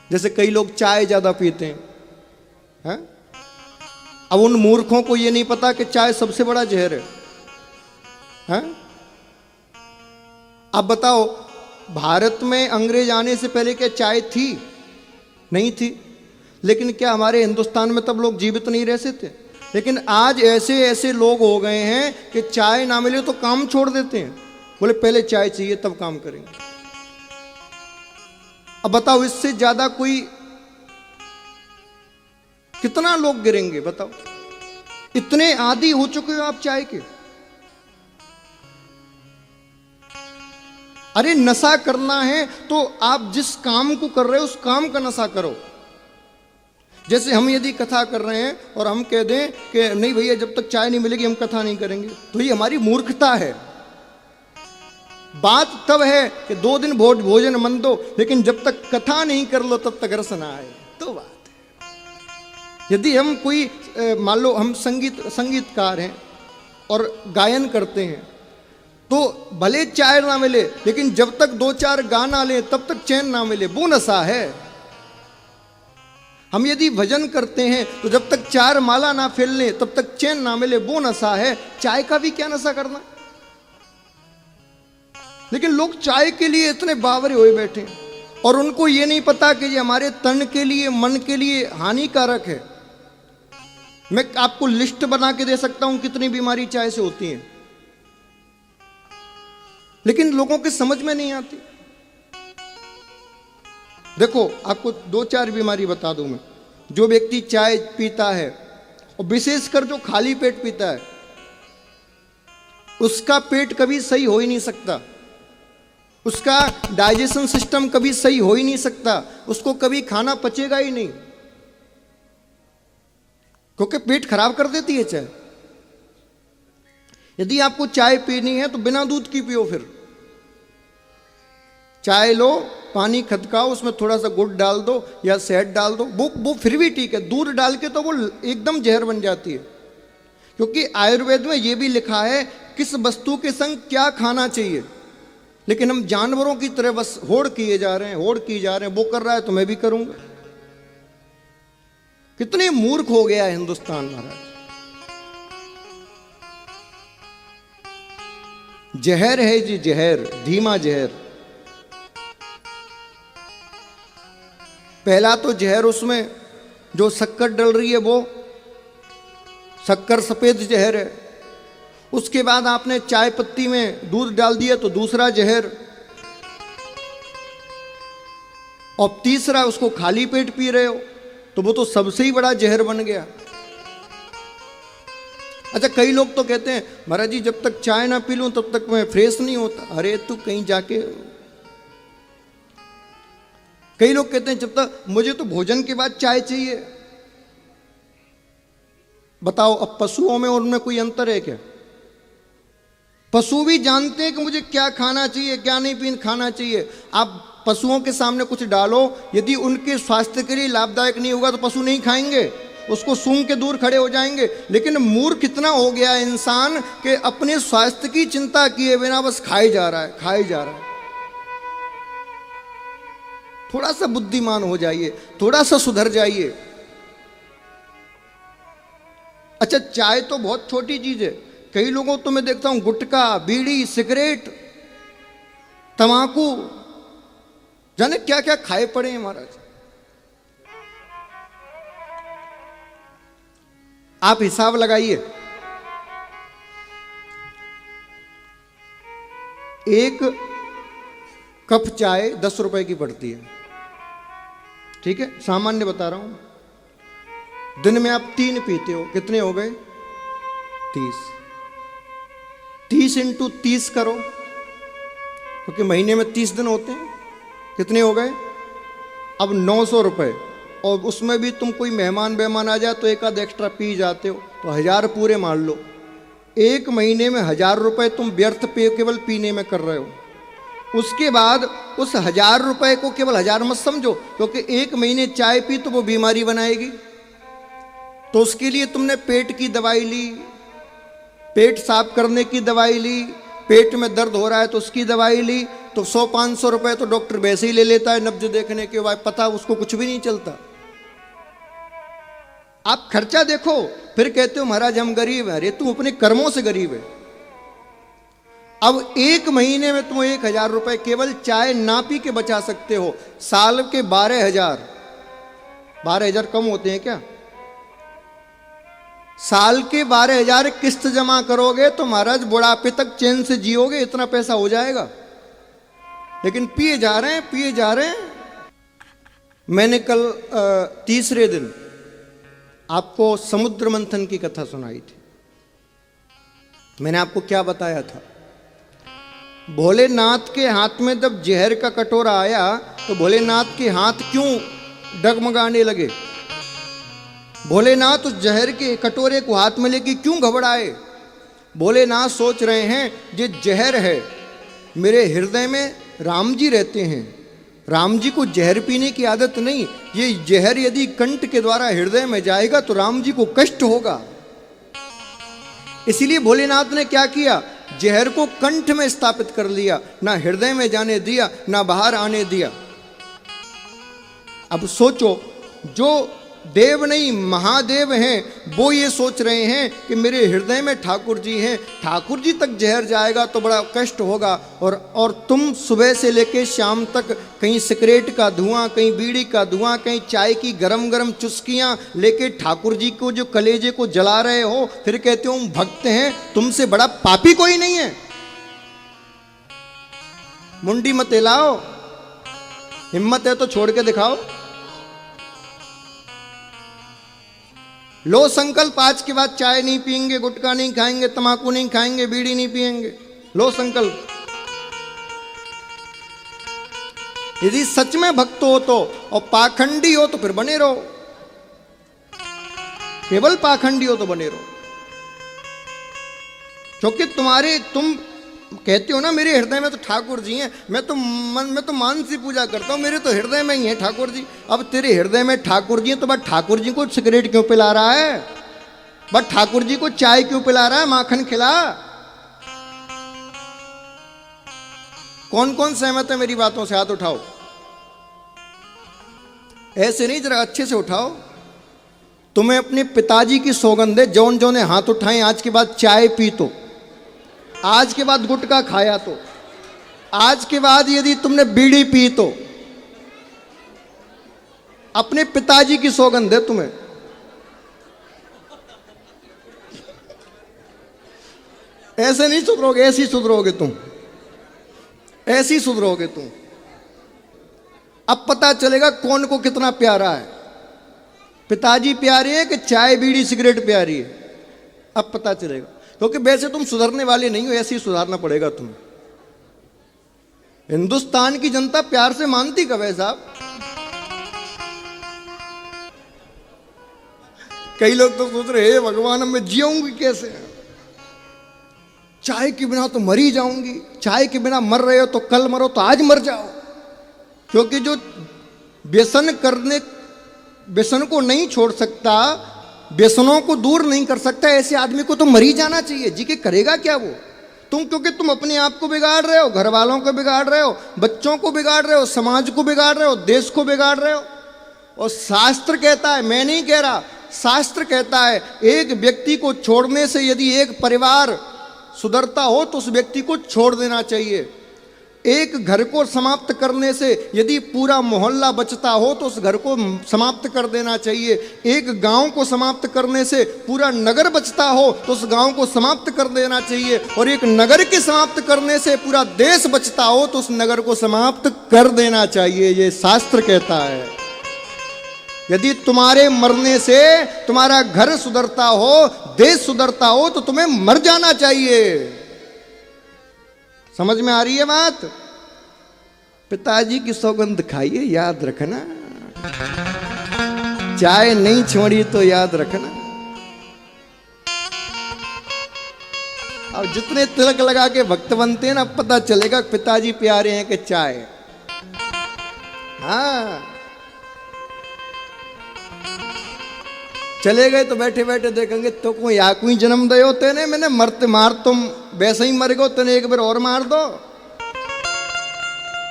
जैसे कई लोग चाय ज्यादा पीते हैं। अब उन मूर्खों को ये नहीं पता कि चाय सबसे बड़ा जहर है? अब बताओ, भारत में अंग्रेज आने से पहले क्या चाय थी? नहीं थी। लेकिन क्या हमारे हिंदुस्तान में तब लोग जीवित नहीं रहते थे? लेकिन आज ऐसे ऐसे लोग हो गए हैं कि चाय ना मिले तो काम छोड़ देते हैं, बोले पहले चाय चाहिए तब काम करेंगे। अब बताओ, इससे ज्यादा कोई कितना लोग गिरेंगे बताओ? इतने आदी हो चुके हो आप चाय के। अरे नशा करना है तो आप जिस काम को कर रहे हो उस काम का नशा करो। जैसे हम यदि कथा कर रहे हैं और हम कह दें कि नहीं भैया जब तक चाय नहीं मिलेगी हम कथा नहीं करेंगे, तो ये हमारी मूर्खता है। बात तब है कि 2 दिन भोजन मन दो, लेकिन जब तक कथा नहीं कर लो तब तक रस ना आए, तो बात है। यदि हम कोई मान लो हम संगीतकार हैं और गायन करते हैं, तो भले चाय ना मिले लेकिन जब तक 2-4 गाना ले तब तक चैन ना मिले, वो नशा है। हम यदि भजन करते हैं तो जब तक 4 माला ना फैल ले तब तक चैन ना मिले, वो नशा है। चाय का भी क्या नशा करना? लेकिन लोग चाय के लिए इतने बावरे हुए बैठे और उनको ये नहीं पता कि ये हमारे तन के लिए, मन के लिए हानिकारक है। मैं आपको लिस्ट बना के दे सकता हूं कितनी बीमारी चाय से होती है, लेकिन लोगों के समझ में नहीं आती। देखो आपको 2-4 बीमारी बता दूं मैं। जो व्यक्ति चाय पीता है और विशेषकर जो खाली पेट पीता है, उसका पेट कभी सही हो ही नहीं सकता, उसका डाइजेशन सिस्टम कभी सही हो ही नहीं सकता, उसको कभी खाना पचेगा ही नहीं, क्योंकि पेट खराब कर देती है चाय। यदि आपको चाय पीनी है तो बिना दूध की पियो। फिर चाय लो, पानी खदकाओ, उसमें थोड़ा सा गुड़ डाल दो या शहद डाल दो, वो फिर भी ठीक है। दूध डाल के तो वो एकदम जहर बन जाती है, क्योंकि आयुर्वेद में ये भी लिखा है किस वस्तु के संग क्या खाना चाहिए। लेकिन हम जानवरों की तरह बस होड़ किए जा रहे हैं, होड़ किए जा रहे हैं। वो कर रहा है तो मैं भी करूंगा। कितने मूर्ख हो गया है हिंदुस्तान महाराज। जहर है जी जहर, धीमा जहर। पहला तो जहर उसमें जो शक्कर डल रही है, वो शक्कर सफेद जहर है। उसके बाद आपने चाय पत्ती में दूध डाल दिया तो दूसरा जहर, और तीसरा उसको खाली पेट पी रहे हो तो वो तो सबसे ही बड़ा जहर बन गया। अच्छा, कई लोग तो कहते हैं महाराज जी जब तक चाय ना पी लूं तब तक मैं फ्रेश नहीं होता। अरे तू कहीं जाके, कई लोग कहते हैं जब तक मुझे तो भोजन के बाद चाय चाहिए। बताओ अब पशुओं में और उनमें कोई अंतर है क्या? पशु भी जानते हैं कि मुझे क्या खाना चाहिए, क्या नहीं खाना चाहिए। आप पशुओं के सामने कुछ डालो, यदि उनके स्वास्थ्य के लिए लाभदायक नहीं होगा तो पशु नहीं खाएंगे, उसको सूंघ के दूर खड़े हो जाएंगे। लेकिन मूर्ख कितना हो गया इंसान कि अपने स्वास्थ्य की चिंता किए बिना बस खाए जा रहा है, खाए जा रहा है। थोड़ा सा बुद्धिमान हो जाइए, थोड़ा सा सुधर जाइए। अच्छा, चाय तो बहुत छोटी चीज है। कई लोगों तो मैं देखता हूं गुटखा, बीड़ी, सिगरेट, तंबाकू, जाने क्या क्या खाए पड़े हैं महाराज। आप हिसाब लगाइए, एक कप चाय 10 रुपए की पड़ती है, ठीक है, सामान्य बता रहा हूं। दिन में आप 3 पीते हो, कितने हो गए? 30। 30 इंटू 30 करो, क्योंकि महीने में 30 दिन होते हैं। कितने हो गए? अब 900 रुपये। और उसमें भी तुम कोई मेहमान आ जाए तो एक आध एक्स्ट्रा पी जाते हो, तो 1000 पूरे मान लो। 1 महीने में 1000 रुपये तुम व्यर्थ पे केवल पीने में कर रहे हो। उसके बाद उस 1000 रुपये को केवल 1000 मत समझो, क्योंकि 1 महीने चाय पी तो वो बीमारी बनाएगी। तो उसके लिए तुमने पेट की दवाई ली, पेट साफ करने की दवाई ली, पेट में दर्द हो रहा है तो उसकी दवाई ली, तो 100-500 रुपए तो डॉक्टर वैसे ही ले लेता है नब्ज देखने के बाद, पता उसको कुछ भी नहीं चलता। आप खर्चा देखो, फिर कहते हो महाराज हम गरीब हैं। अरे तू अपने कर्मों से गरीब है। अब 1 महीने में तुम 1000 रुपए केवल चाय ना पी के बचा सकते हो। साल के 12,000 कम होते हैं क्या? साल के 12,000 किस्त जमा करोगे तो महाराज बुढ़ापे तक चैन से जियोगे, इतना पैसा हो जाएगा। लेकिन पिए जा रहे हैं, पिए जा रहे हैं। मैंने कल तीसरे दिन आपको समुद्र मंथन की कथा सुनाई थी। मैंने आपको क्या बताया था? भोलेनाथ के हाथ में जब जहर का कटोरा आया तो भोलेनाथ के हाथ क्यों डगमगाने लगे? भोलेनाथ उस जहर के कटोरे को हाथ में लेके क्यों घबराए? भोलेनाथ सोच रहे हैं ये जहर है, मेरे हृदय में राम जी रहते हैं, राम जी को जहर पीने की आदत नहीं, ये जहर यदि कंठ के द्वारा हृदय में जाएगा तो राम जी को कष्ट होगा। इसलिए भोलेनाथ ने क्या किया? जहर को कंठ में स्थापित कर लिया, ना हृदय में जाने दिया, ना बाहर आने दिया। अब सोचो, जो देव नहीं महादेव हैं वो ये सोच रहे हैं कि मेरे हृदय में ठाकुर जी हैं, ठाकुर जी तक जहर जाएगा तो बड़ा कष्ट होगा। और तुम सुबह से लेके शाम तक कहीं सिगरेट का धुआं, कहीं बीड़ी का धुआं, कहीं चाय की गरम गरम चुस्कियां लेके ठाकुर जी को जो कलेजे को जला रहे हो, फिर कहते हो हम भक्त हैं। तुमसे बड़ा पापी कोई नहीं है। मुंडी मत हिलाओ, हिम्मत है तो छोड़ के दिखाओ। लो संकल्प, आज के बाद चाय नहीं पिएंगे, गुटखा नहीं खाएंगे, तमाकू नहीं खाएंगे, बीड़ी नहीं पिएंगे। लो संकल्प। यदि सच में भक्त हो तो, और पाखंडी हो तो फिर बने रहो। केवल पाखंडी हो तो बने रहो, क्योंकि तुम कहते हो ना मेरे हृदय में तो ठाकुर जी हैं, मैं तो मानसी पूजा करता हूं, मेरे तो हृदय में ही है ठाकुर जी। अब तेरे हृदय में ठाकुर जी हैं तो बस ठाकुर जी को सिगरेट क्यों पिला रहा है? बस ठाकुर जी को चाय क्यों पिला रहा है? माखन खिला। कौन कौन सहमत है मेरी बातों से? हाथ उठाओ। ऐसे नहीं, जरा अच्छे से उठाओ। तुम्हें अपने पिताजी की सौगंध है, जौन जौन ने हाथ उठाए आज के बाद चाय पी तो, आज के बाद गुटखा खाया तो, आज के बाद यदि तुमने बीड़ी पी तो, अपने पिताजी की सौगंध है तुम्हें। ऐसे नहीं सुधरोगे, ऐसी सुधरोगे तुम, ऐसी सुधरोगे तुम। अब पता चलेगा कौन को कितना प्यारा है। पिताजी प्यारे है कि चाय बीड़ी सिगरेट प्यारी है? अब पता चलेगा। क्योंकि वैसे तुम सुधरने वाले नहीं हो, ऐसे ही सुधारना पड़ेगा तुम्हें। हिंदुस्तान की जनता प्यार से मानती कब है साहब? कई लोग तो सोच रहे हे भगवान मैं जियूंगी कैसे? चाय के बिना तो मर ही जाऊंगी। चाय के बिना मर रहे हो तो कल मरो तो आज मर जाओ। क्योंकि जो व्यसन को नहीं छोड़ सकता, व्यसनों को दूर नहीं कर सकता, ऐसे आदमी को तो मर ही जाना चाहिए। जी के करेगा क्या वो? क्योंकि तुम अपने आप को बिगाड़ रहे हो, घर वालों को बिगाड़ रहे हो, बच्चों को बिगाड़ रहे हो, समाज को बिगाड़ रहे हो, देश को बिगाड़ रहे हो। और शास्त्र कहता है, मैं नहीं कह रहा, शास्त्र कहता है एक व्यक्ति को छोड़ने से यदि एक परिवार सुधरता हो तो उस व्यक्ति को छोड़ देना चाहिए। एक घर को समाप्त करने से यदि पूरा मोहल्ला बचता हो तो उस घर को समाप्त कर देना चाहिए। एक गांव को समाप्त करने से पूरा नगर बचता हो तो उस गांव को समाप्त कर देना चाहिए। और एक नगर के समाप्त करने से पूरा देश बचता हो तो उस नगर को समाप्त कर देना चाहिए। ये शास्त्र कहता है। यदि तुम्हारे मरने से तुम्हारा घर सुधरता हो, देश सुधरता हो तो तुम्हें मर जाना चाहिए। समझ में आ रही है बात? पिताजी की सौगंध खाइए, याद रखना। चाय नहीं छोड़ी तो याद रखना। अब जितने तिलक लगा के भक्त बनते हैं ना, पता चलेगा पिताजी प्यारे हैं कि चाय। हाँ, चले गए तो बैठे बैठे देखेंगे तो कोई या कोई जन्म दे होते ने, मैंने मरते मार तुम वैसे ही मर गो, तेने एक बार और मार दो।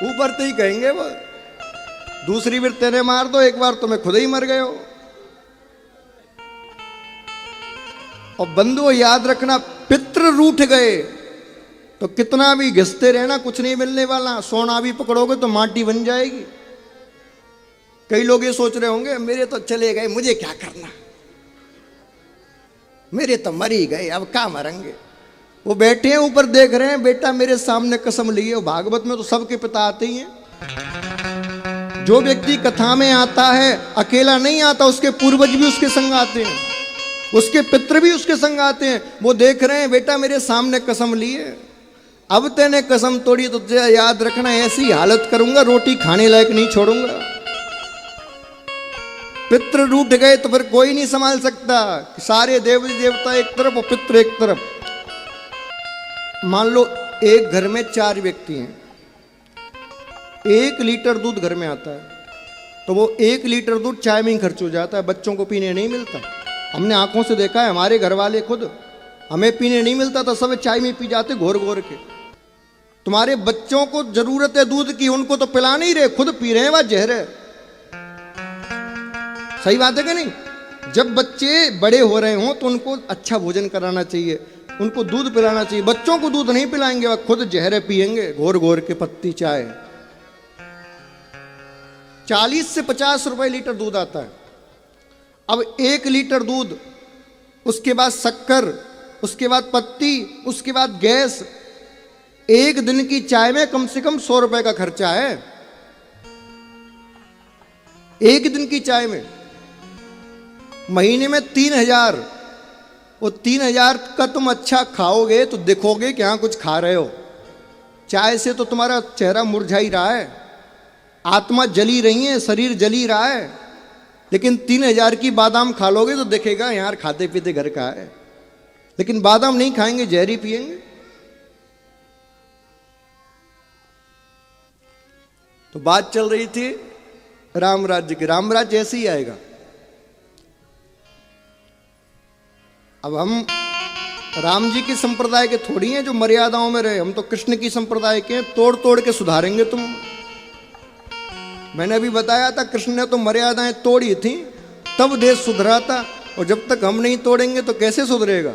ऊपर तो ही कहेंगे वो, दूसरी बार तेरे मार दो, एक बार तो मैं खुद ही मर गए हो। और बंधुओं याद रखना, पितृ रूठ गए तो कितना भी घिसते रहना, कुछ नहीं मिलने वाला। सोना भी पकड़ोगे तो माटी बन जाएगी। कई लोग ये सोच रहे होंगे मेरे तो चले गए, मुझे क्या करना, मेरे तो मर ही गए, अब क्या मरेंगे। वो बैठे हैं ऊपर देख रहे हैं, बेटा मेरे सामने कसम ली है। भागवत में तो सबके पिता आते ही हैं। जो व्यक्ति कथा में आता है अकेला नहीं आता, उसके पूर्वज भी उसके संग आते हैं, उसके पितृ भी उसके संग आते हैं। वो देख रहे हैं बेटा मेरे सामने कसम ली है, अब तेने कसम तोड़ी तो तुझे याद रखना ऐसी हालत करूंगा रोटी खाने लायक नहीं छोड़ूंगा। पितृ रूठ गए तो फिर कोई नहीं संभाल सकता। सारे देवी देवता एक तरफ और पितृ एक तरफ। मान लो एक घर में 4 व्यक्ति हैं, 1 लीटर दूध घर में आता है, तो वो 1 लीटर दूध चाय में ही खर्च हो जाता है, बच्चों को पीने नहीं मिलता। हमने आंखों से देखा है, हमारे घर वाले खुद, हमें पीने नहीं मिलता था, सब चाय में पी जाते घोर घोर के। तुम्हारे बच्चों को जरूरत है दूध की, उनको तो पिला नहीं रहे, खुद पी रहे हैं, वह जहर है। सही बात है कि नहीं? जब बच्चे बड़े हो रहे हों तो उनको अच्छा भोजन कराना चाहिए, उनको दूध पिलाना चाहिए। बच्चों को दूध नहीं पिलाएंगे, वह खुद जहरे पिएंगे घोर घोर के पत्ती चाय। 40 से 50 रुपए लीटर दूध आता है। अब 1 लीटर दूध, उसके बाद शक्कर, उसके बाद पत्ती, उसके बाद गैस, एक दिन की चाय में कम से कम 100 रुपए का खर्चा है। एक दिन की चाय में महीने में 3000। वो 3000 का तुम अच्छा खाओगे तो देखोगे कि हाँ कुछ खा रहे हो। चाय से तो तुम्हारा चेहरा मुरझा ही रहा है, आत्मा जली रही है, शरीर जली रहा है। लेकिन 3000 की बादाम खा लोगे तो देखेगा यार खाते पीते घर का है। लेकिन बादाम नहीं खाएंगे, जहरी पिएंगे। तो बात चल रही थी राम राज्य की। राम राज्य ऐसे ही आएगा। अब हम राम जी के संप्रदाय के थोड़ी हैं जो मर्यादाओं में रहे, हम तो कृष्ण की संप्रदाय के हैं। तोड़ तोड़ के सुधारेंगे तुम। मैंने अभी बताया था कृष्ण ने तो मर्यादाएं तोड़ी थी, तब देश सुधरा था। और जब तक हम नहीं तोड़ेंगे तो कैसे सुधरेगा।